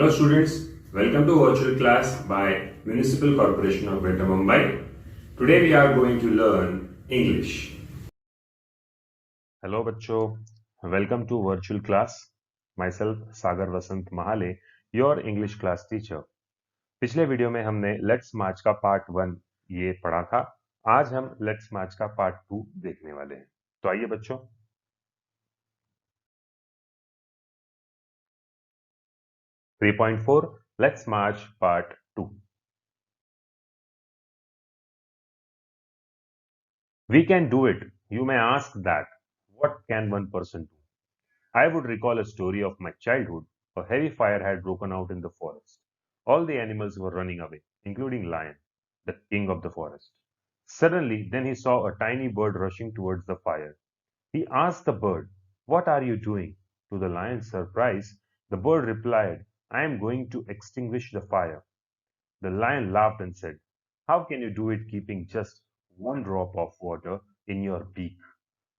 Hello students, welcome to virtual class by Municipal Corporation of Greater Mumbai. Today we are going to learn English. Hello बच्चों, welcome to virtual class. Myself Sagar Vasant Mahale, your English class teacher. पिछले video में हमने let's मार्च का part 1 ये पढ़ा था। आज हम लेट्स मार्च का पार्ट 2 देखने वाले हैं। तो आइए बच्चों, 3.4 let's March part 2। We can do it. You may ask that. What can one person do? I would recall a story of my childhood. A heavy fire had broken out in the forest. All the animals were running away, including Lion, the king of the forest. Suddenly, then he saw a tiny bird rushing towards the fire. He asked the bird, "What are you doing?" To the lion's surprise, the bird replied, "I am going to extinguish the fire." The lion laughed and said, "How can you do it keeping just one drop of water in your beak?"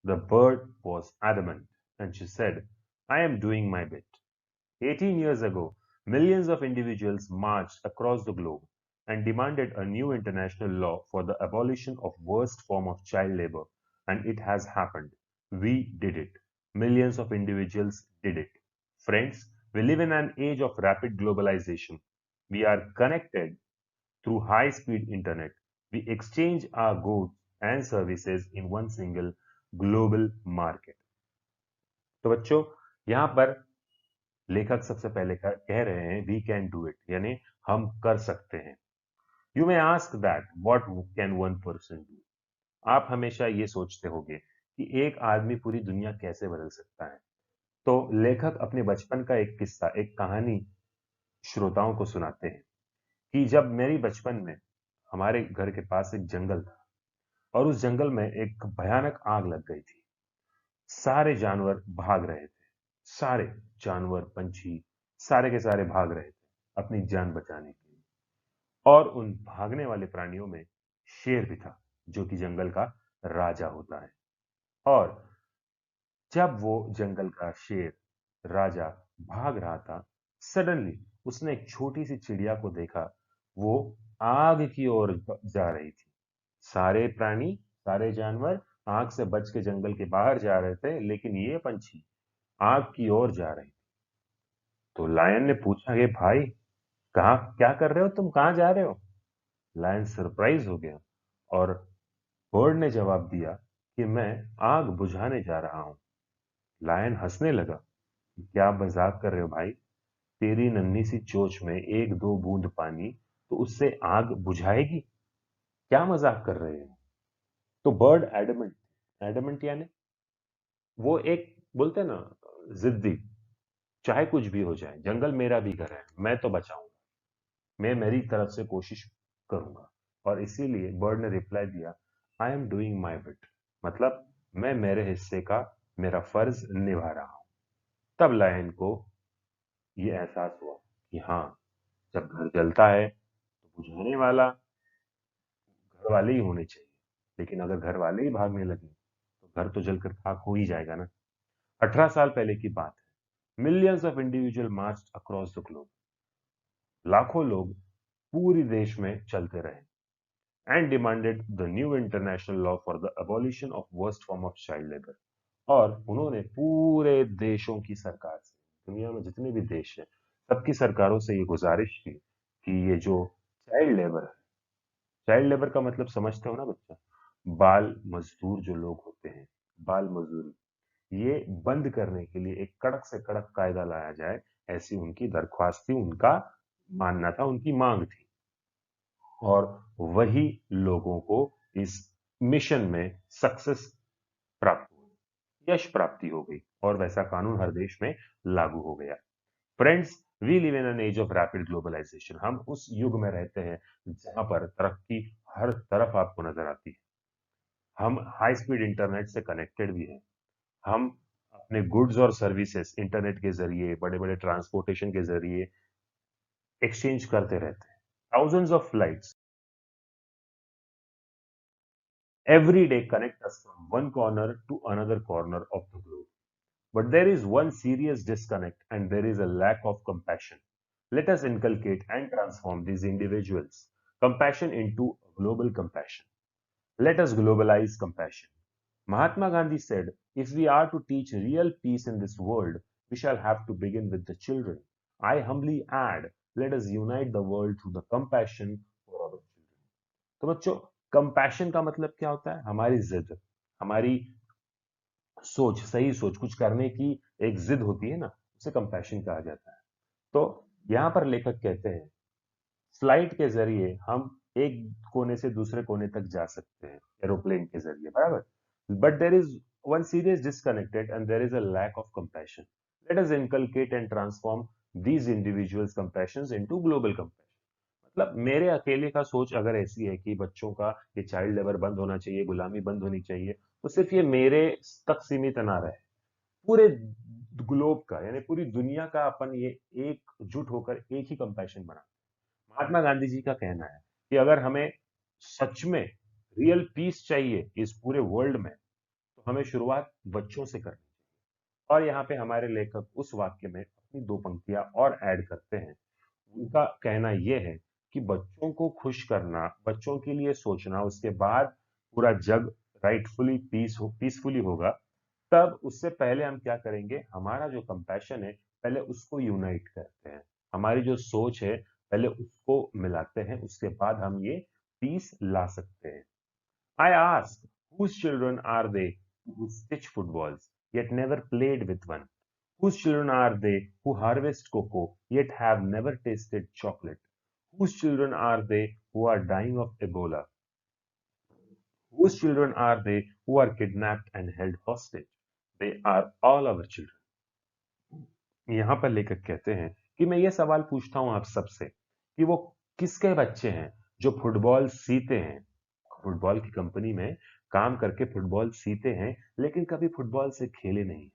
The bird was adamant, and she said, "I am doing my bit." 18 years ago, millions of individuals marched across the globe and demanded a new international law for the abolition of worst form of child labor, and it has happened. We did it. Millions of individuals did it. Friends, we live in an age of rapid globalization. We are connected through high-speed internet. We exchange our goods and services in one single global market. तो बच्चों, यहाँ पर लेखक सबसे पहले कह रहे हैं वी कैन डू इट, यानी हम कर सकते हैं। You may ask that what can one person do. आप हमेशा ये सोचते होंगे कि एक आदमी पूरी दुनिया कैसे बदल सकता है। तो लेखक अपने बचपन का एक किस्सा, एक कहानी श्रोताओं को सुनाते हैं कि जब मेरी बचपन में हमारे घर के पास एक जंगल था और उस जंगल में एक भयानक आग लग गई थी। सारे जानवर भाग रहे थे, सारे जानवर, पंछी, सारे के सारे भाग रहे थे अपनी जान बचाने के लिए। और उन भागने वाले प्राणियों में शेर भी था, जो कि जंगल का राजा होता है। और जब वो जंगल का शेर राजा भाग रहा था, सडनली उसने एक छोटी सी चिड़िया को देखा। वो आग की ओर जा रही थी। सारे प्राणी, सारे जानवर आग से बच के जंगल के बाहर जा रहे थे, लेकिन ये पंछी आग की ओर जा रही थी। तो लायन ने पूछा, ये भाई, कहाँ क्या कर रहे हो तुम, कहाँ जा रहे हो? लायन सरप्राइज हो गया और बर्ड ने जवाब दिया कि मैं आग बुझाने जा रहा हूं। लायन हंसने लगा, क्या मजाक कर रहे हो भाई? तेरी नन्ही सी चोंच में एक दो बूंद पानी तो उससे आग बुझाएगी? क्या मजाक कर रहे हो? तो बर्ड एडमेंट, एडमेंट यानी वो एक, बोलते हैं ना, जिद्दी। चाहे कुछ भी हो जाए, जंगल मेरा भी घर है, मैं तो बचाऊंगा, मैं मेरी तरफ से कोशिश करूंगा। और इसीलिए बर्ड ने रिप्लाई दिया, I am doing my bit, मतलब मैं मेरे हिस्से का, मेरा फर्ज निभा रहा हूं। तब लायन को ये एहसास हुआ कि हाँ, जब घर जलता है तो बुझाने वाला घर वाले ही होने चाहिए। लेकिन अगर घर वाले ही भागने लगे तो घर तो जलकर खाक हो ही जाएगा ना। 18 साल पहले की बात है। Millions of individual March across the globe. लाखों लोग पूरी देश में चलते रहे and demanded the new international law for the abolition of worst form of child labour. और उन्होंने पूरे देशों की सरकार से, दुनिया में जितने भी देश हैं, सबकी सरकारों से ये गुजारिश की कि ये जो चाइल्ड लेबर है, चाइल्ड लेबर का मतलब समझते हो ना बच्चा? बाल मजदूर जो लोग होते हैं, बाल मजदूरी, ये बंद करने के लिए एक कड़क से कड़क कायदा लाया जाए, ऐसी उनकी दरख्वास्त थी, उनका मानना था, उनकी मांग थी। और वही लोगों को इस मिशन में सक्सेस प्राप्त हुई, यश प्राप्ति हो गई और वैसा कानून हर देश में लागू हो गया। Friends, we live in an age of rapid globalisation. हम उस युग में रहते हैं जहां पर तरक्की हर तरफ आपको नजर आती है। हम हाई स्पीड इंटरनेट से कनेक्टेड भी हैं। हम अपने गुड्स और सर्विसेज इंटरनेट के जरिए, बड़े बड़े ट्रांसपोर्टेशन के जरिए एक्सचेंज करते रहते हैं। Thousands of flights every day connect us from one corner to another corner of the globe. But there is one serious disconnect, and there is a lack of compassion. Let us inculcate and transform these individuals' compassion into global compassion. Let us globalize compassion. Mahatma Gandhi said, if we are to teach real peace in this world, we shall have to begin with the children. I humbly add, let us unite the world through the compassion for our children. तो बच्चों, compassion का मतलब क्या होता है? हमारी जिद, हमारी सोच, सही सोच, कुछ करने की एक जिद होती है ना, उसे कंपैशन कहा जाता है। तो यहाँ पर लेखक कहते हैं, फ्लाइट के जरिए हम एक कोने से दूसरे कोने तक जा सकते हैं, एरोप्लेन के जरिए, बराबर। But there is one serious disconnected and there is a lack of compassion. Let us inculcate and transform these individuals compassions into global compassion. मतलब मेरे अकेले का सोच अगर ऐसी है कि बच्चों का ये चाइल्ड लेबर बंद होना चाहिए, गुलामी बंद होनी चाहिए, तो सिर्फ ये मेरे तक सीमित ना रहे, पूरे ग्लोब का, यानी पूरी दुनिया का अपन ये एकजुट होकर एक ही कंपैशन बना। महात्मा गांधी जी का कहना है कि अगर हमें सच में रियल पीस चाहिए इस पूरे वर्ल्ड में, तो हमें शुरुआत बच्चों से करनी चाहिए। और यहाँ पे हमारे लेखक उस वाक्य में अपनी दो पंक्तियां और ऐड करते हैं। उनका कहना यह है कि बच्चों को खुश करना, बच्चों के लिए सोचना, उसके बाद पूरा जग राइटफुली पीसफुली होगा। तब उससे पहले हम क्या करेंगे, हमारा जो कंपैशन है पहले उसको यूनाइट करते हैं, हमारी जो सोच है पहले उसको मिलाते हैं, उसके बाद हम ये पीस ला सकते हैं। I ask, whose children are they who stitch footballs yet never played with one? Whose children are they who harvest cocoa yet have never tasted chocolate? Whose children are they who are dying of Ebola? Whose children are they who are kidnapped and held hostage? They are all our children. यहाँ पर लेखक कहते हैं कि मैं ये सवाल पूछता हूँ आप सबसे कि वो किसके बच्चे हैं जो फुटबॉल सीते हैं, फुटबॉल की कंपनी में काम करके फुटबॉल सीते हैं, लेकिन कभी फुटबॉल से खेले नहीं।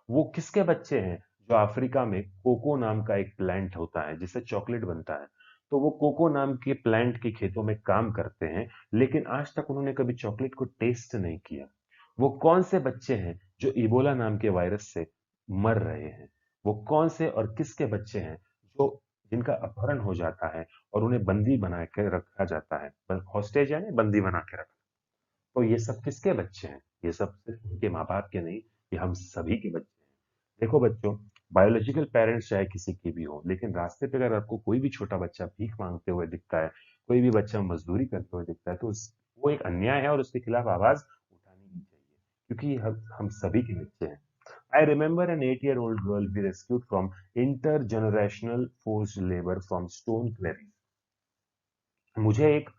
वो किसके बच्चे हैं जो अफ्रीका में कोको नाम का एक प्लांट होता है जिससे चॉकलेट बनता है, तो वो कोको नाम के प्लांट के खेतों में काम करते हैं, लेकिन आज तक उन्होंने कभी चॉकलेट को टेस्ट नहीं किया। वो कौन से बच्चे हैं जो इबोला नाम के वायरस से मर रहे हैं? वो कौन से और किसके बच्चे हैं जो जिनका अपहरण हो जाता है और उन्हें बंदी बना के रखा जाता है? हॉस्टेज यानी बंदी बना के रखा। तो ये सब किसके बच्चे हैं? ये सब सिर्फ उनके माँ बाप के नहीं, ये हम सभी के बच्चे हैं। देखो बच्चों, बायोलॉजिकल पेरेंट्स चाहे किसी के भी हो, लेकिन रास्ते पे अगर आपको कोई भी छोटा बच्चा भीख मांगते हुए दिखता है, कोई भी बच्चा मजदूरी करते हुए दिखता है, तो वो एक अन्याय है और उसके खिलाफ आवाज उठानी ही चाहिए, क्योंकि ये हम सभी के बच्चे हैं। I remember an 8-year-old girl we rescued from intergenerational forced labor from stone quarries. मुझे एक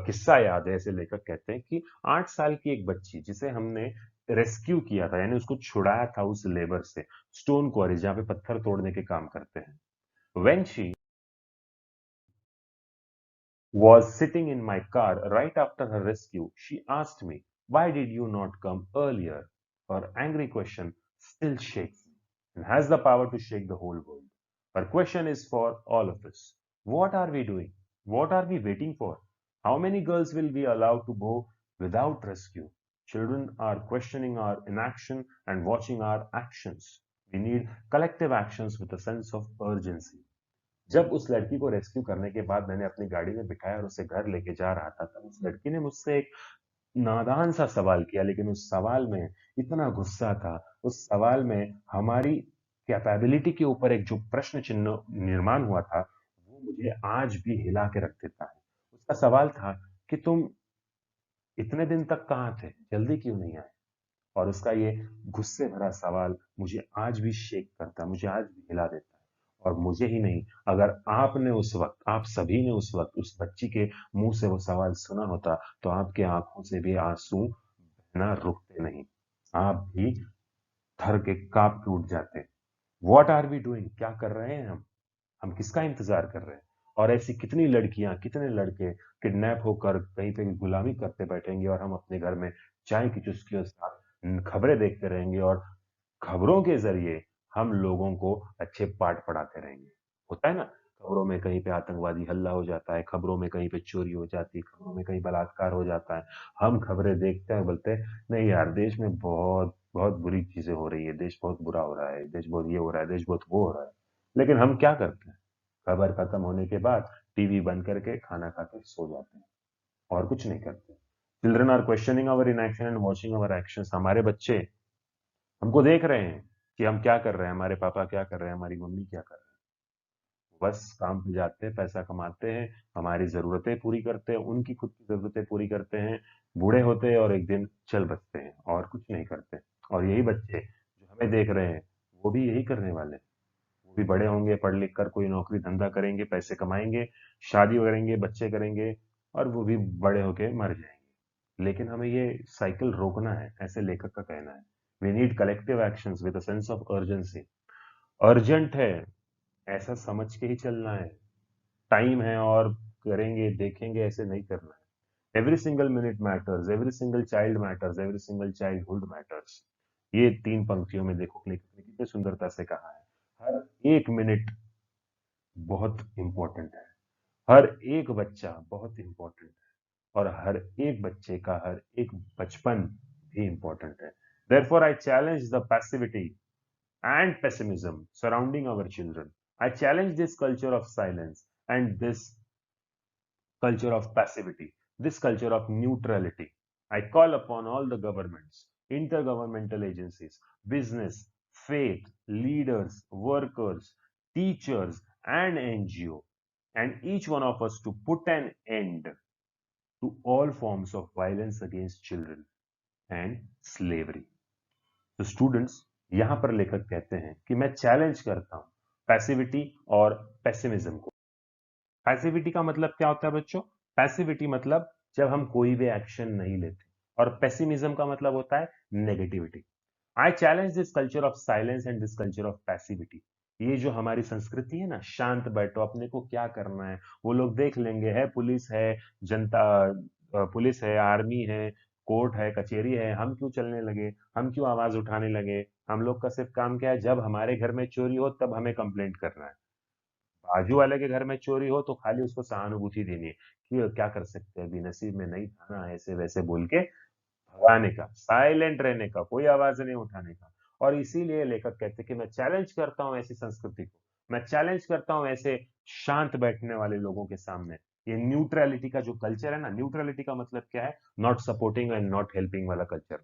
किस्सा याद है, ऐसे लेखक कहते हैं कि 8 साल की एक बच्ची जिसे हमने रेस्क्यू किया था, यानी उसको छुड़ाया था उस लेबर से, स्टोन क्वारी जहाँ पे पत्थर तोड़ने के काम करते हैं। When she was sitting in my car right after her rescue, she asked me, "Why did you not come earlier?" Her angry question still shakes me and has the power to shake the whole world. Her question is for all of us. What are we doing? What are we waiting for? How many girls will we allow to go without rescue? Children are questioning our inaction and watching our actions. We need collective actions with a sense of urgency. जब उस लड़की को rescue करने के बाद मैंने अपनी गाड़ी में बिठाया और उसे घर लेके जा रहा था, तब उस लड़की ने मुझसे एक नादान सा सवाल किया, लेकिन उस सवाल में इतना गुस्सा था, उस सवाल में हमारी कैपेबिलिटी के ऊपर एक जो प्रश्न चिन्ह निर्माण हुआ था, वो मुझे आज भी हिला के रख देता है। उसका सवाल था कि तुम इतने दिन तक कहाँ थे, जल्दी क्यों नहीं आए? और उसका ये गुस्से भरा सवाल मुझे आज भी शेक करता है, मुझे आज भी हिला देता है। और मुझे ही नहीं, अगर आपने उस वक्त, आप सभी ने उस वक्त उस बच्ची के मुंह से वो सवाल सुना होता, तो आपके आंखों से भी आंसू बहना रुकते नहीं, आप भी थर के कांप के उठ जाते। What are we doing? क्या कर रहे हैं हम किसका इंतजार कर रहे हैं? और ऐसी कितनी लड़कियां, कितने लड़के किडनैप होकर कहीं पे भी गुलामी करते बैठेंगे और हम अपने घर में चाय की चुस्कियों के साथ खबरें देखते रहेंगे और खबरों के जरिए हम लोगों को अच्छे पाठ पढ़ाते रहेंगे। होता है ना, खबरों में कहीं पे आतंकवादी हल्ला हो जाता है, खबरों में कहीं पे चोरी हो जाती है, खबरों में कहीं बलात्कार हो जाता है। हम खबरें देखते हैं, बोलते हैं नहीं यार, देश में बहुत बहुत बुरी चीजें हो रही है, देश बहुत बुरा हो रहा है, देश बहुत ये हो रहा है, देश बहुत वो हो रहा है। लेकिन हम क्या करते हैं? खबर खत्म होने के बाद टीवी बंद करके खाना खा के सो जाते हैं और कुछ नहीं करते। Children are questioning our inaction and watching our actions. हमारे बच्चे हमको देख रहे हैं कि हम क्या कर रहे हैं, हमारे पापा क्या कर रहे हैं, हमारी मम्मी क्या कर रहे हैं। बस काम पे जाते हैं, पैसा कमाते हैं, हमारी जरूरतें पूरी करते हैं, उनकी खुद की जरूरतें पूरी करते हैं, बूढ़े होते हैं और एक दिन चल बसते हैं और कुछ नहीं करते। और यही बच्चे जो हमें देख रहे हैं वो भी यही करने वाले हैं। वो भी बड़े होंगे, पढ़ लिख कर कोई नौकरी धंधा करेंगे, पैसे कमाएंगे, शादी करेंगे, बच्चे करेंगे और वो भी बड़े होके मर जाएंगे। लेकिन हमें ये साइकिल रोकना है, ऐसे लेखक का कहना है। We need collective actions with a sense of urgency. Urgent है ऐसा समझ के ही चलना है, टाइम है और करेंगे देखेंगे ऐसे नहीं करना है। Every single minute matters, every single child matters, every single childhood matters. ये 3 पंक्तियों में देखो लेखक ने कितनी सुंदरता से कहा है। हर एक मिनट बहुत इंपॉर्टेंट है, हर एक बच्चा बहुत इंपॉर्टेंट है और हर एक बच्चे का हर एक बचपन भी इंपॉर्टेंट है। Therefore, I challenge the passivity and pessimism surrounding our children. I challenge this culture of silence and this culture of passivity, this culture of neutrality. I call upon all the governments, intergovernmental agencies, business, faith, leaders, workers, teachers, and NGO, and each one of us to put an end to all forms of violence against children and slavery. तो students, यहां पर लेखक कहते हैं कि मैं challenge करता हूं पैसिविटी और पेसिमिज्म को। पैसिविटी का मतलब क्या होता है बच्चों? पैसिविटी मतलब जब हम कोई भी एक्शन नहीं लेते, और पेसिमिज्म का मतलब होता है negativity. I challenge this culture of silence and this culture of passivity. ये जो हमारी संस्कृति है ना, शांत बैठो, अपने को क्या करना है, वो लोग देख लेंगे, है पुलिस है, जनता पुलिस है, आर्मी है, कोर्ट है, कचेरी है, हम क्यों चलने लगे, हम क्यों आवाज उठाने लगे? हम लोग का सिर्फ काम क्या है, जब हमारे घर में चोरी हो तब हमें कंप्लेंट करना है। बाजू वाले के घर में चोरी हो तो खाली उसको सहानुभूति देनी है कि क्या कर सकते हैं, अभी नसीब में नहीं था ना, ऐसे वैसे बोल के भगाने का, साइलेंट रहने का, कोई आवाज नहीं उठाने का। और इसीलिए लेखक कहते हैं कि मैं चैलेंज करता हूं ऐसी संस्कृति को, मैं चैलेंज करता हूं ऐसे शांत बैठने वाले लोगों के सामने। ये न्यूट्रलिटी का जो कल्चर है ना, न्यूट्रलिटी का मतलब क्या है? Not supporting and not helping वाला कल्चर।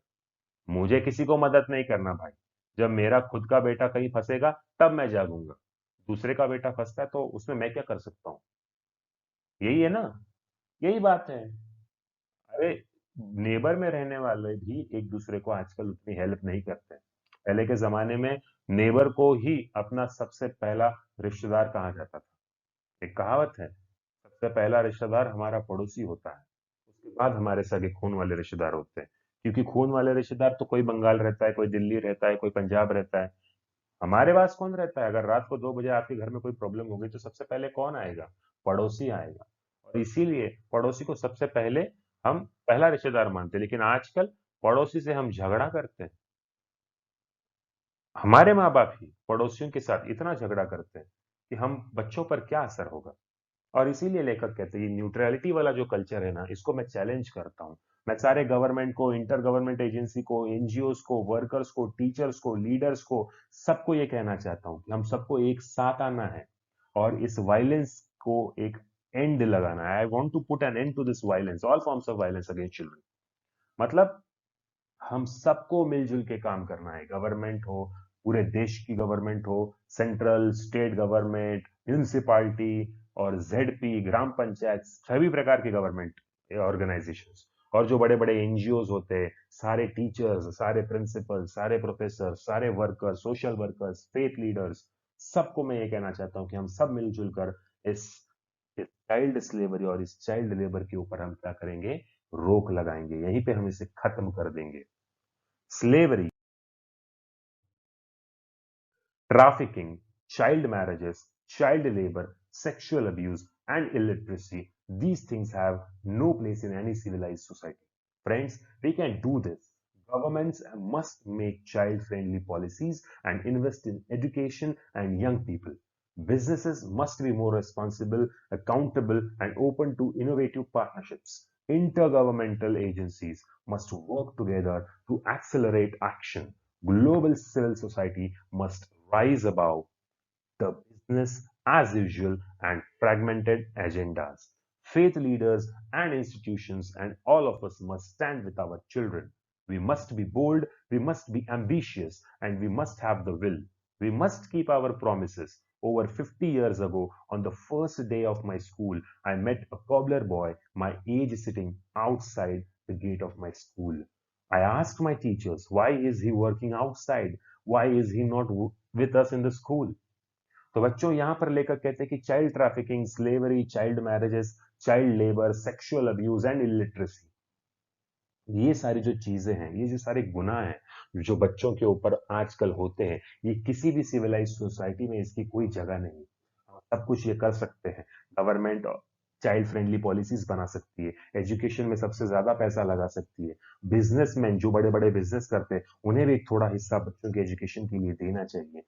मुझे किसी को मदद नहीं करना भाई। जब मेरा खुद का बेटा कहीं फंसेगा तब मैं जागूंगा। दूसरे का बेटा फंसता है तो उसमें मैं क्या कर सकता हूँ? यही है ना, यही बात है। अरे, नेबर में रहने वाले भी एक दूसरे को आजकल उतनी हेल्प नहीं करते। पहले के जमाने में नेबर को ही अपना सबसे पहला रिश्तेदार कहा जाता था। एक कहावत है, सबसे पहला रिश्तेदार हमारा पड़ोसी होता है, उसके बाद हमारे सगे खून वाले रिश्तेदार होते हैं। क्योंकि खून वाले रिश्तेदार तो कोई बंगाल रहता है, कोई दिल्ली रहता है, कोई पंजाब रहता है। हमारे पास कौन रहता है? अगर रात को 2 बजे आपके घर में कोई प्रॉब्लम हो गई तो सबसे पहले कौन आएगा? पड़ोसी आएगा। और इसीलिए पड़ोसी को सबसे पहले हम पहला रिश्तेदार मानते हैं। लेकिन आजकल पड़ोसी से हम झगड़ा करते हैं। हमारे माँ बाप ही पड़ोसियों के साथ इतना झगड़ा करते हैं कि हम बच्चों पर क्या असर होगा। और इसीलिए लेखक कहते हैं ये न्यूट्रलिटी वाला जो कल्चर है ना, इसको मैं चैलेंज करता हूँ। मैं सारे गवर्नमेंट को, इंटर गवर्नमेंट एजेंसी को, एनजीओस को, वर्कर्स को, टीचर्स को, लीडर्स को, सबको ये कहना चाहता हूँ कि हम सबको एक साथ आना है और इस वायलेंस को एक एंड लगाना है। I want to put an end to this violence, all forms of violence against children. मतलब हम सबको मिलजुल के काम करना है। गवर्नमेंट हो, पूरे देश की गवर्नमेंट हो, सेंट्रल, स्टेट गवर्नमेंट, म्यूनिसिपालिटी और जेडपी, ग्राम पंचायत, सभी प्रकार के गवर्नमेंट ऑर्गेनाइजेशंस, और जो बड़े बड़े एनजीओज होते हैं, सारे टीचर्स, सारे प्रिंसिपल, सारे प्रोफेसर, सारे workers, social workers, faith leaders, सबको मैं ये कहना चाहता हूँ कि हम सब मिलजुल कर इस चाइल्ड स्लेवरी और इस चाइल्ड लेबर के ऊपर हम क्या करेंगे? रोक लगाएंगे, यहीं पे हम इसे खत्म कर देंगे। Slavery, trafficking, child marriages, child labor, sexual abuse, and illiteracy. These things have no place in any civilized society. Friends, we can do this. Governments must make child friendly policies and invest in education and young people. Businesses must be more responsible, accountable, and open to innovative partnerships. Intergovernmental agencies must work together to accelerate action. Global civil society must rise above the business as usual, and fragmented agendas. Faith leaders and institutions and all of us must stand with our children. We must be bold, we must be ambitious, and we must have the will. We must keep our promises. Over 50 years ago, on the first day of my school, I met a cobbler boy my age sitting outside the gate of my school. I asked my teachers, why is he working outside? Why is he not with us in the school? तो बच्चों यहाँ पर लेखक कहते हैं कि child trafficking, slavery, child marriages, child labour, sexual abuse and illiteracy, ये सारी जो चीजें हैं, ये जो सारे गुनाह हैं जो बच्चों के ऊपर आजकल होते हैं, ये किसी भी सिविलाइज सोसाइटी में इसकी कोई जगह नहीं। सब कुछ ये कर सकते हैं। गवर्नमेंट चाइल्ड फ्रेंडली पॉलिसीज बना सकती है, एजुकेशन में सबसे ज्यादा पैसा लगा सकती है, बिजनेसमैन जो बड़े बड़े बिजनेस करते हैं उन्हें भी थोड़ा हिस्सा बच्चों के एजुकेशन के लिए देना चाहिए।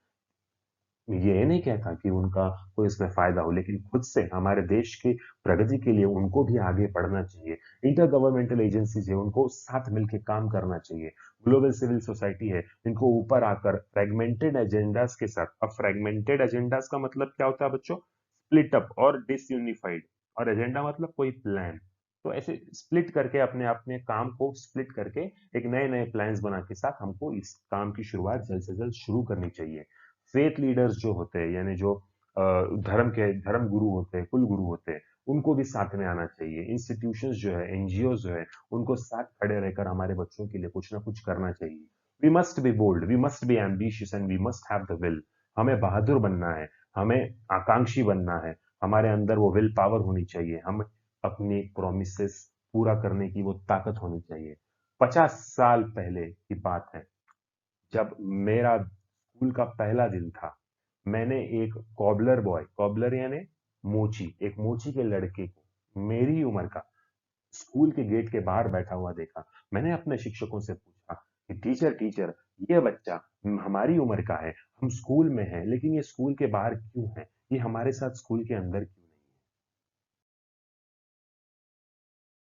ये नहीं कहता कि उनका कोई इसमें फायदा हो, लेकिन खुद से हमारे देश की प्रगति के लिए उनको भी आगे बढ़ना चाहिए। इंटर गवर्नमेंटल एजेंसीज है, उनको साथ मिलकर काम करना चाहिए। ग्लोबल सिविल सोसाइटी है, इनको ऊपर आकर फ्रेगमेंटेड एजेंडास के साथ, अब फ्रेगमेंटेड एजेंडास का मतलब क्या होता है बच्चों? स्प्लिट अप और डिसयूनिफाइड, और एजेंडा मतलब कोई प्लान। तो ऐसे स्प्लिट करके अपने अपने काम को स्प्लिट करके एक नए नए प्लान्स बना के साथ हमको इस काम की शुरुआत जल्द से जल्द शुरू करनी चाहिए। फेथ लीडर्स जो होते हैं, यानी जो धर्म गुरु होते हैं, कुल गुरु होते हैं, उनको भी साथ में आना चाहिए। इंस्टीट्यूशंस जो है, एनजीओ जो है, उनको साथ खड़े रहकर हमारे बच्चों के लिए कुछ ना कुछ करना चाहिए। We must be bold, we must be ambitious and we must have the will. हमें बहादुर बनना है, हमें आकांक्षी बनना है, हमारे अंदर वो विल पावर होनी चाहिए, हम अपनी प्रोमिसेस पूरा करने की वो ताकत होनी चाहिए। 50 साल पहले की बात है, जब मेरा स्कूल का पहला दिन था, मैंने एक कॉबलर बॉय, कॉबलर यानी मोची, एक मोची के लड़के को मेरी उम्र का स्कूल के गेट के बाहर बैठा हुआ देखा। मैंने अपने शिक्षकों से पूछा कि टीचर टीचर, ये बच्चा हमारी उम्र का है, हम स्कूल में हैं, लेकिन ये स्कूल के बाहर क्यों है? ये हमारे साथ स्कूल के अंदर क्यों नहीं है?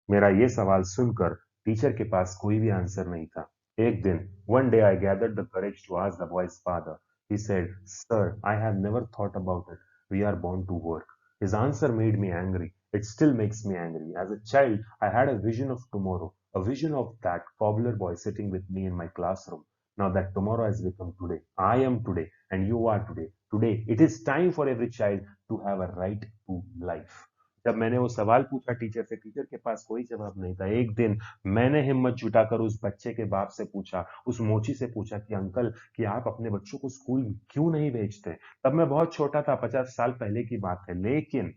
मेरा ये सवाल सुनकर टीचर के पास कोई भी आंसर नहीं था। एक दिन, one day I gathered the courage to ask the boy's father. He said, "Sir, I have never thought about it. We are born to work." His answer made me angry. It still makes me angry. As a child, I had a vision of tomorrow, a vision of that cobbler boy sitting with me in my classroom. Now that tomorrow has become today. I am today, and you are today. Today, it is time for every child to have a right to life. जब मैंने वो सवाल पूछा teacher से, teacher के पास कोई जवाब नहीं था। एक दिन मैंने हिम्मत जुटाकर उस बच्चे के बाप से पूछा, उस मोची से पूछा कि अंकल, कि आप अपने बच्चों को स्कूल क्यों नहीं भेजते? तब मैं बहुत छोटा था, 50 साल पहले की बात है, लेकिन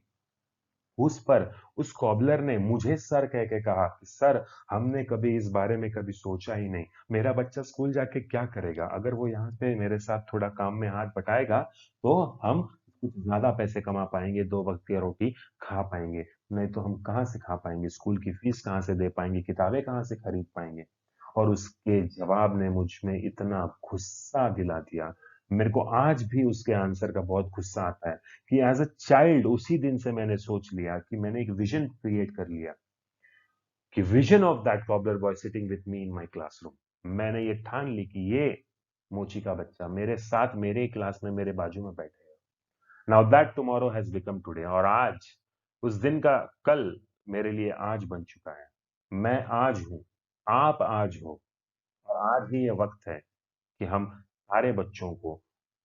उस पर उस कॉबलर ने मुझे सर कह के कहा कि सर, हमने कभी इस बारे में कभी सोचा ही नहीं। मेरा बच्चा स्कूल जाके क्या करेगा? अगर वो यहाँ पे मेरे साथ थोड़ा काम में हाथ बटाएगा तो हम कुछ ज्यादा पैसे कमा पाएंगे, 2 वक्त की रोटी खा पाएंगे। नहीं तो हम कहाँ से खा पाएंगे? स्कूल की फीस कहाँ से दे पाएंगे? किताबें कहाँ से खरीद पाएंगे? और उसके जवाब ने मुझ में इतना गुस्सा दिला दिया, मेरे को आज भी उसके आंसर का बहुत गुस्सा आता है कि एज अ चाइल्ड उसी दिन से मैंने सोच लिया कि मैंने एक विजन क्रिएट कर लिया कि vision of that cobbler boy sitting with me in my classroom. मैंने ये ठान ली कि ये मोची का बच्चा मेरे साथ मेरे क्लास में मेरे बाजू में बैठेगा। Now that tomorrow has become today, और आज उस दिन का कल मेरे लिए आज बन चुका है। मैं आज हूं, आप आज हो, और आज ही ये वक्त है कि हम सारे बच्चों को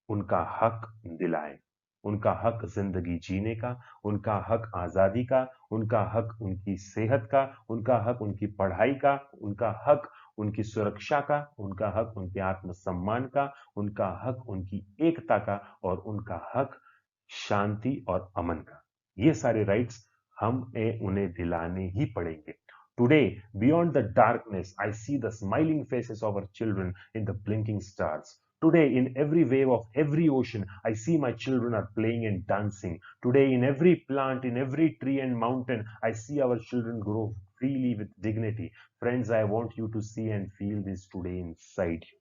उनका हक दिलाएं, उनका हक जिंदगी जीने का, उनका हक आजादी का, उनका हक उनकी सेहत का, उनका हक उनकी पढ़ाई का, उनका हक उनकी सुरक्षा का, उनका हक उनके आत्मसम्मान का, उनका हक उनकी एकता का, और उनका हक शांति और अमन का। ये सारे राइट्स हमें उन्हें दिलाने ही पड़ेंगे। Today, beyond the darkness, I see the smiling faces of our children in the blinking stars. Today, in every wave of every ocean, I see my children are playing and dancing. Today, in every plant, in every tree and mountain, I see our children grow freely with dignity. Friends, I want you to see and feel this today inside you.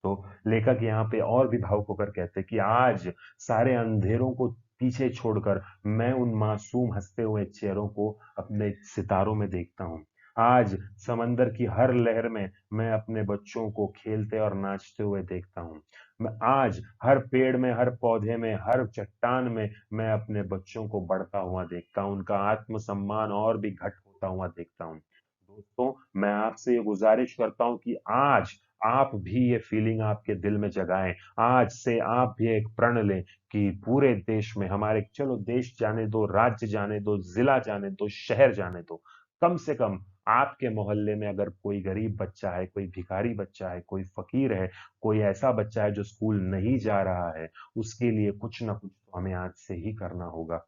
तो लेखक यहाँ पे और भी भावुक होकर कहते हैं कि आज सारे अंधेरों को पीछे छोड़कर मैं उन मासूम हंसते हुए चेहरों को अपने सितारों में देखता हूँ। आज समंदर की हर लहर में मैं अपने बच्चों को खेलते और नाचते हुए देखता हूँ। मैं आज हर पेड़ में, हर पौधे में, हर चट्टान में मैं अपने बच्चों को बढ़ता हुआ देखता हूँ, उनका आत्मसम्मान और भी घट होता हुआ देखता हूँ। दोस्तों, मैं आपसे ये गुजारिश करता हूँ कि आज आप भी ये फीलिंग आपके दिल में जगाएं। आज से आप भी एक प्रण लें कि पूरे देश में हमारे, चलो देश जाने दो, राज्य जाने दो, जिला जाने दो, शहर जाने दो, कम से कम आपके मोहल्ले में अगर कोई गरीब बच्चा है, कोई भिखारी बच्चा है, कोई फकीर है, कोई ऐसा बच्चा है जो स्कूल नहीं जा रहा है, उसके लिए कुछ ना कुछ तो हमें आज से ही करना होगा।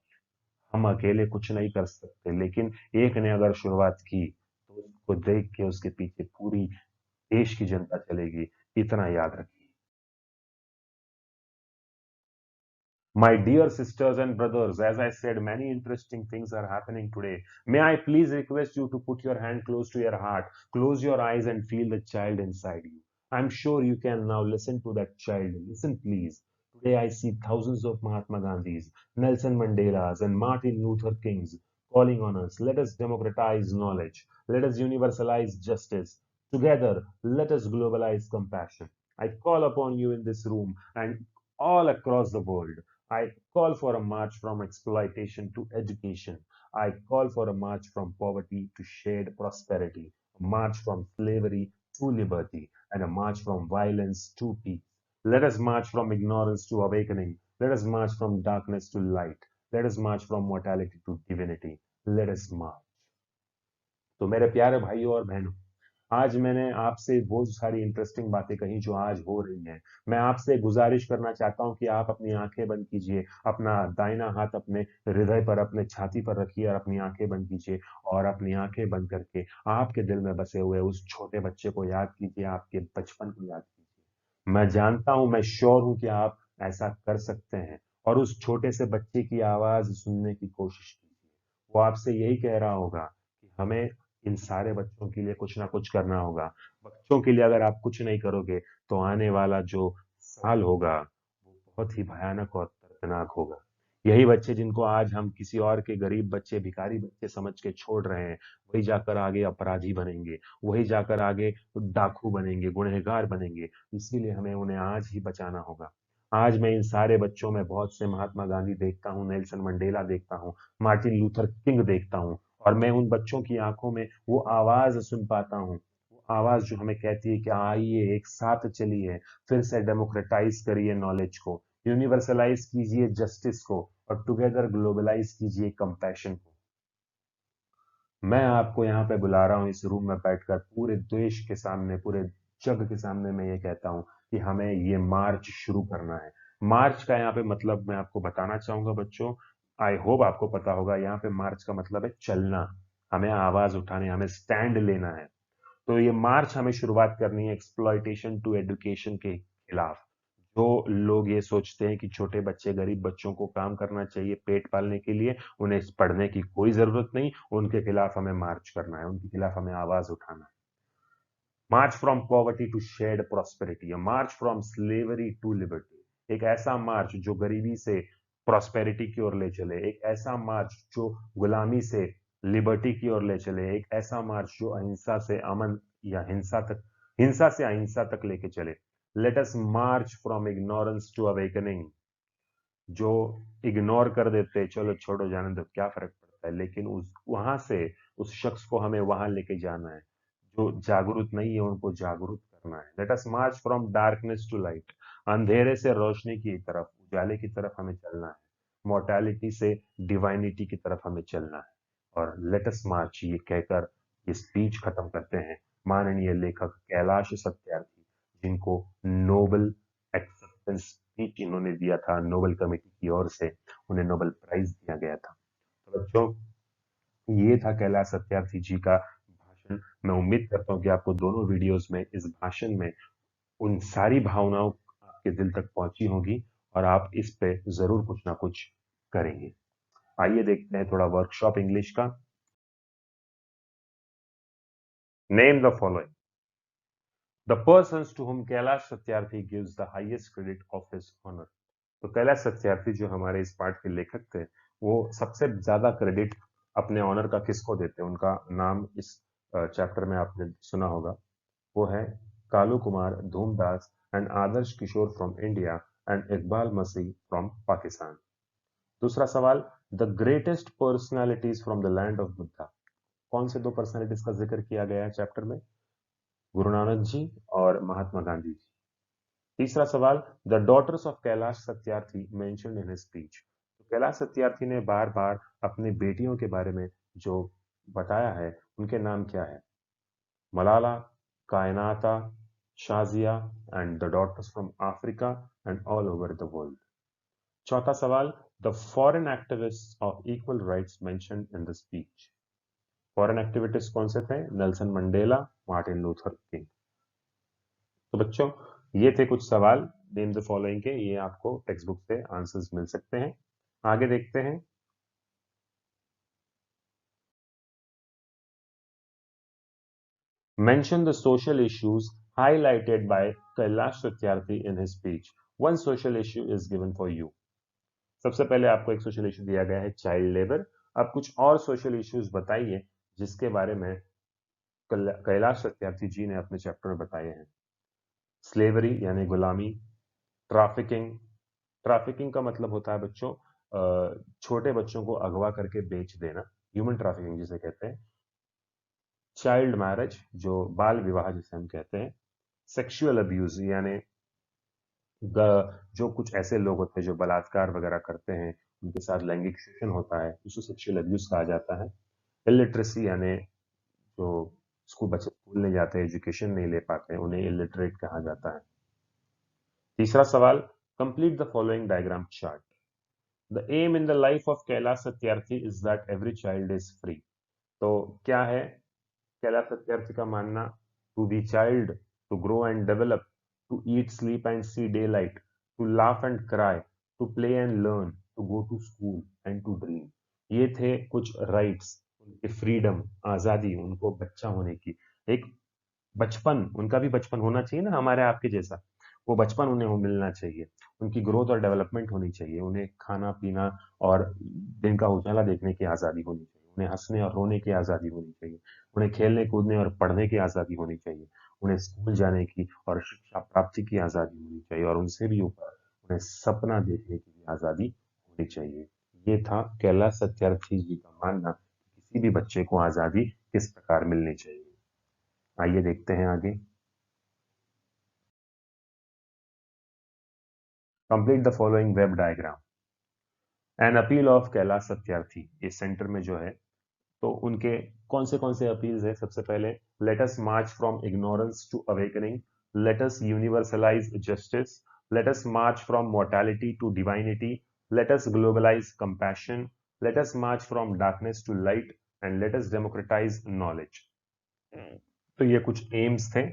हम अकेले कुछ नहीं कर सकते, लेकिन एक ने अगर शुरुआत की तो उसको देख के उसके पीछे पूरी देश की जनता चलेगी। इतना याद रखिए। My dear sisters and brothers, as I said, many interesting things are happening today. May I please request you to put your hand close to your heart, close your eyes, and feel the child inside you. I'm sure you can now listen to that child. Listen, please. Today I see thousands of Mahatma Gandhis, Nelson Mandelas, and Martin Luther Kings calling on us. Let us democratize knowledge. Let us universalize justice. Together, let us globalize compassion. I call upon you in this room and all across the world. I call for a march from exploitation to education. I call for a march from poverty to shared prosperity, a march from slavery to liberty, and a march from violence to peace. Let us march from ignorance to awakening. Let us march from darkness to light. Let us march from mortality to divinity. Let us march. तो मेरे प्यारे भाइयों और बहनों, आज मैंने आपसे बहुत सारी इंटरेस्टिंग बातें कही जो आज हो रही हैं। मैं आपसे गुजारिश करना चाहता हूं कि आप अपनी आंखें बंद कीजिए, अपना दाहिना हाथ अपने हृदय पर, अपने छाती पर रखिए और अपनी आंखें बंद कीजिए और अपनी आंखें बंद करके आपके दिल में बसे हुए उस छोटे बच्चे को याद कीजिए, आपके बचपन को याद कीजिए। मैं जानता हूं, मैं श्योर हूं कि आप ऐसा कर सकते हैं और उस छोटे से बच्चे की आवाज सुनने की कोशिश कीजिए। वो आपसे यही कह रहा होगा कि हमें इन सारे बच्चों के लिए कुछ ना कुछ करना होगा। बच्चों के लिए अगर आप कुछ नहीं करोगे तो आने वाला जो साल होगा वो बहुत ही भयानक और दर्दनाक होगा। यही बच्चे जिनको आज हम किसी और के गरीब बच्चे, भिखारी बच्चे समझ के छोड़ रहे हैं, वही जाकर आगे अपराधी बनेंगे, वही जाकर आगे डाकू बनेंगे, गुनहगार बनेंगे। इसीलिए हमें उन्हें आज ही बचाना होगा। आज मैं इन सारे बच्चों में बहुत से महात्मा गांधी देखता हूँ, नेल्सन मंडेला देखता हूँ, मार्टिन लूथर किंग देखता हूँ, और मैं उन बच्चों की आंखों में वो आवाज सुन पाता हूँ, वो आवाज जो हमें कहती है कि आइए एक साथ चलिए, फिर से डेमोक्रेटाइज करिए नॉलेज को, यूनिवर्सलाइज कीजिए जस्टिस को, और टुगेदर ग्लोबलाइज कीजिए कंपैशन को। मैं आपको यहाँ पे बुला रहा हूँ इस रूम में बैठकर, पूरे देश के सामने, पूरे जग के सामने मैं ये कहता हूँ कि हमें ये मार्च शुरू करना है। मार्च का यहाँ पे मतलब मैं आपको बताना चाहूंगा बच्चों, आई होप आपको पता होगा, यहाँ पे मार्च का मतलब है चलना, हमें आवाज उठानी, हमें स्टैंड लेना है। तो ये मार्च हमें शुरुआत करनी है एक्सप्लॉयटेशन टू एजुकेशन के खिलाफ। जो लोग ये सोचते हैं कि छोटे बच्चे, गरीब बच्चों को काम करना चाहिए पेट पालने के लिए, उन्हें पढ़ने की कोई जरूरत नहीं, उनके खिलाफ हमें मार्च करना है, उनके खिलाफ हमें आवाज उठाना है। March from poverty to shared prosperity, march from slavery to liberty. एक ऐसा मार्च जो गरीबी से प्रॉस्पेरिटी की ओर ले चले, एक ऐसा मार्च जो गुलामी से लिबर्टी की ओर ले चले, एक ऐसा मार्च जो अहिंसा से अमन या हिंसा तक, हिंसा से अहिंसा तक लेके चले। Let us march from ignorance to awakening. जो इग्नोर कर देते, चलो छोड़ो जाने दो, क्या फर्क पड़ता है, लेकिन उस वहां से उस शख्स को हमें वहां लेके जाना है। जो जागरूक नहीं है उनको जागरूक करना है। Let us march from darkness to light. अंधेरे से रोशनी की तरफ, उजाले की तरफ हमें चलना है। मोर्टैलिटी से डिवाइनिटी की तरफ हमें चलना है। और लेट अस मार्च ये कहकर ये स्पीच खत्म करते हैं माननीय लेखक कैलाश सत्यार्थी, जिनको नोबेल एक्सेप्टेंस स्पीच इन्होंने दिया था, नोबेल कमेटी की ओर से उन्हें नोबेल प्राइज दिया गया था। तो बच्चों, ये था कैलाश सत्यार्थी जी का भाषण। मैं उम्मीद करता हूँ कि आपको दोनों वीडियोस में, इस भाषण में उन सारी भावनाओं आपके दिल तक पहुंची होगी और आप इस पे जरूर कुछ ना कुछ करेंगे। आइए देखते हैं थोड़ा वर्कशॉप इंग्लिश का। Name the following the persons to whom Kailash Satyarthi gives the highest credit of his honour. तो कैलाश सत्यार्थी जो हमारे इस पाठ के लेखक थे, वो सबसे ज्यादा क्रेडिट अपने ऑनर का किसको देते हैं? उनका नाम इस चैप्टर में आपने सुना होगा, वो है Kalu Kumar Dhoomdas and Adarsh Kishore from India and Iqbal Masih from Pakistan. दूसरा सवाल, the greatest personalities from the land of Buddha. कौन से दो पर्सनालिटीज का जिक्र किया गया है चैप्टर में? गुरु नानक जी और महात्मा गांधी जी। तीसरा सवाल, the daughters of Kailash Satyarthi mentioned in his speech. तो कैलाश सत्यार्थी ने बार बार अपनी बेटियों के बारे में जो बताया है, उनके नाम क्या है? Malala, Kainat, Shazia and the daughters from Africa and all over the world. चौथा सवाल, the foreign activist of equal rights mentioned in the speech. Foreign activities कौन से थे? Nelson Mandela, Martin Luther King. तो बच्चों, ये थे कुछ सवाल नेम द फॉलोइंग के। ये आपको टेक्स्ट बुक से आंसर्स मिल सकते हैं। आगे देखते हैं। Mention the social issues highlighted by Kailash Satyarthi in his speech. One social issue is given for you. सबसे पहले आपको एक सोशल इशू दिया गया है, चाइल्ड लेबर। अब कुछ और सोशल इश्यूज बताइए जिसके बारे में कैलाश सत्यार्थी जी ने अपने चैप्टर में बताए हैं। स्लेवरी यानी गुलामी, ट्रैफिकिंग। ट्रैफिकिंग का मतलब होता है बच्चों छोटे बच्चों को अगवा करके बेच देना, ह्यूमन ट्रैफिकिंग जिसे कहते हैं। चाइल्ड मैरिज, जो बाल विवाह जिसे हम कहते हैं। सेक्सुअल अब्यूज यानी जो कुछ ऐसे लोग होते हैं जो बलात्कार वगैरह करते हैं, उनके साथ लैंगिक शोषण होता है, उसको सेक्सुअल अब्यूज कहा जाता है। इलिटरेसी यानी जो स्कूल बच्चे स्कूल नहीं जाते, एजुकेशन नहीं ले पाते, उन्हें इलिटरेट कहा जाता है। तीसरा सवाल, complete the following diagram chart. The aim in the life of Kailash Satyarthi is that every child is free. तो क्या है कैलाश सत्यार्थी का मानना? To be child, to grow and develop, to eat sleep and see day light, to laugh and cry, to play and learn, to go to school and to dream. ये थे कुछ rights, उनकी freedom, आजादी, उनको बच्चा होने की एक बचपन, उनका भी बचपन होना चाहिए ना हमारे आपके जैसा। वो बचपन उन्हें मिलना चाहिए, उनकी ग्रोथ और डेवलपमेंट होनी चाहिए, उन्हें खाना पीना और दिन का उजाला देखने की आज़ादी होनी चाहिए, उन्हें हंसने और रोने की आज़ादी होनी चाहिए, उन्हें खेलने कूदने और पढ़ने की आज़ादी होनी चाहिए, उन्हें स्कूल जाने की और शिक्षा प्राप्ति की आज़ादी होनी चाहिए, और उनसे भी ऊपर उन्हें सपना देखने की भी आज़ादी होनी चाहिए। ये था कैलाश सत्यार्थी जी का मानना कि किसी भी बच्चे को आज़ादी किस प्रकार मिलनी चाहिए। आइए देखते हैं आगे। Complete the following web diagram. An appeal of Kailash Satyarthi, इस सेंटर में जो है तो उनके कौन से अपील्स है? सबसे पहले, let us march from ignorance to awakening, let us universalise justice, let us march from mortality to divinity, let us globalise compassion, let us march from darkness to light and let us democratise knowledge. तो ये कुछ AIIMS थे।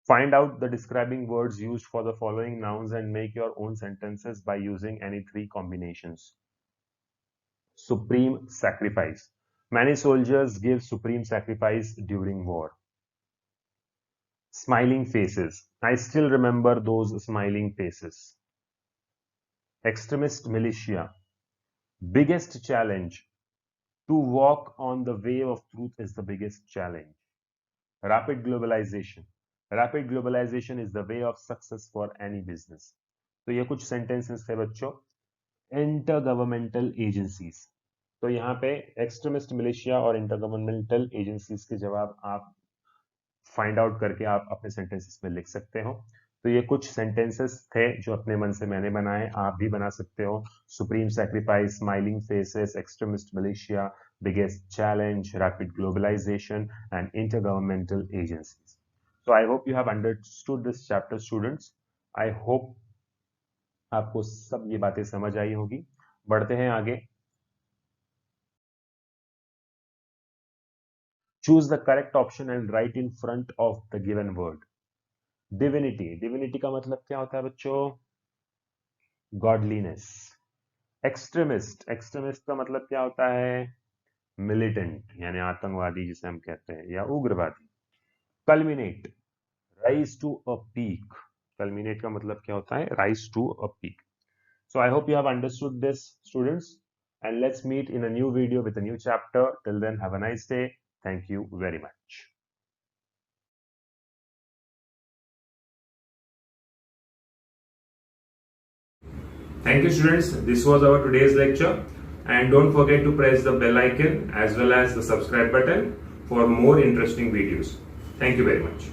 Find out the describing words used for the following nouns and make your own sentences by using any three combinations. Supreme sacrifice. Many soldiers give supreme sacrifice during war. Smiling faces. I still remember those smiling faces. Extremist militia. Biggest challenge. To walk on the way of truth is the biggest challenge. Rapid globalization. Rapid globalization is the way of success for any business. तो ये कुछ sentences थे बच्चों। Inter governmental agencies, तो यहाँ पे extremist militia और inter governmental agencies के जवाब आप फाइंड आउट करके आप अपने सेंटेंसेस में लिख सकते हो। तो ये कुछ सेंटेंसेस थे जो अपने मन से मैंने बनाए, आप भी बना सकते हो। Supreme sacrifice, smiling faces, extremist militia, biggest challenge, rapid globalisation and intergovernmental agencies. So I hope you have understood this chapter, students. I hope आपको सब ये बातें समझ आई होगी। बढ़ते हैं आगे। Choose the correct option and write in front of the given word. Divinity. Divinity का मतलब क्या होता है बच्चों? Godliness. Extremist. Extremist का मतलब क्या होता है? Militant यानी आतंकवादी जिसे हम कहते हैं, या उग्रवादी। Culminate. Rise to a peak. Culminate का मतलब क्या होता है? Rise to a peak. So I hope you have understood this, students, and let's meet in a new video with a new chapter. Till then, have a nice day. Thank you very much. Thank you, students. This was our today's lecture. And don't forget to press the bell icon as well as the subscribe button for more interesting videos. Thank you very much.